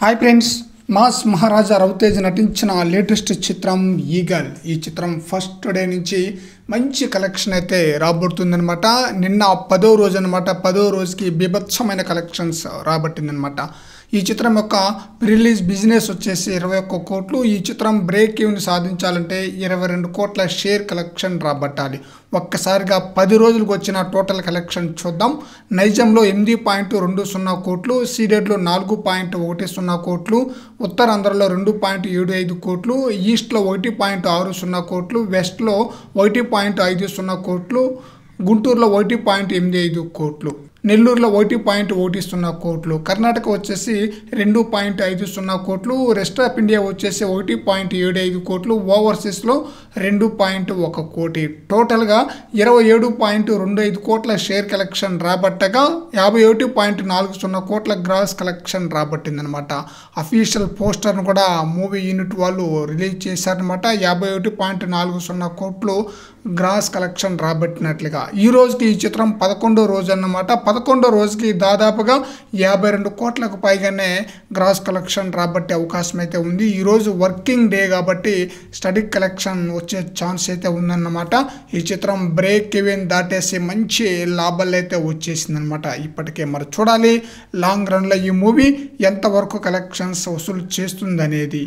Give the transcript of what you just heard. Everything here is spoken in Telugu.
హాయ్ ఫ్రెండ్స్, మాస్ మహారాజా రవితేజ నటించిన లేటెస్ట్ చిత్రం ఈగల్. ఈ చిత్రం ఫస్ట్ డే నుంచి మంచి కలెక్షన్ అయితే రాబడుతుందనమాట. నిన్న 10వ రోజు అనమాట. 10వ రోజుకి బీభత్సమైన కలెక్షన్స్ రాబట్టిందనమాట. ఈ చిత్రం యొక్క రిలీజ్ బిజినెస్ వచ్చేసి 21 కోట్లు. ఈ చిత్రం బ్రేక్ ఈవెన్ సాధించాలంటే 22 కోట్ల షేర్ కలెక్షన్ రాబట్టాలి. ఒక్కసారిగా 10 రోజులకు వచ్చిన టోటల్ కలెక్షన్ చూద్దాం. నైజంలో 8.20 కోట్లు, సీడెడ్లో 4.10 కోట్లు, ఉత్తరాంధ్రలో 2.75 కోట్లు, ఈస్ట్లో 1.60 కోట్లు, వెస్ట్లో 1.50 కోట్లు, గుంటూరులో 1.85 కోట్లు, నెల్లూరులో 1.10 కోట్లు, కర్ణాటక వచ్చేసి 2.50 కోట్లు, రెస్ట్ ఆఫ్ ఇండియా వచ్చేసి 1.75 కోట్లు, ఓవర్సీస్లో 2.1 కోటి. టోటల్గా 27.25 కోట్ల షేర్ కలెక్షన్ రాబట్టగా 51.40 కోట్ల గ్రాస్ కలెక్షన్ రాబట్టిందనమాట. అఫీషియల్ పోస్టర్ను కూడా మూవీ యూనిట్ వాళ్ళు రిలీజ్ చేశారనమాట. 51.40 కోట్లు గ్రాస్ కలెక్షన్ రాబట్టినట్లుగా. ఈ రోజుకి ఈ చిత్రం 11వ రోజు అన్నమాట. 11వ రోజుకి దాదాపుగా 52 కోట్లకు పైగానే గ్రాస్ కలెక్షన్ రాబట్టే అవకాశం అయితే ఉంది. ఈరోజు వర్కింగ్ డే కాబట్టి స్టడీ కలెక్షన్ వచ్చే ఛాన్స్ అయితే ఉందన్నమాట. ఈ చిత్రం బ్రేక్ ఈవెన్ దాటేసి మంచి లాభాలు అయితే వచ్చేసిందనమాట ఇప్పటికే. మరి చూడాలి లాంగ్ రన్లో ఈ మూవీ ఎంతవరకు కలెక్షన్స్ వసూలు చేస్తుంది అనేది.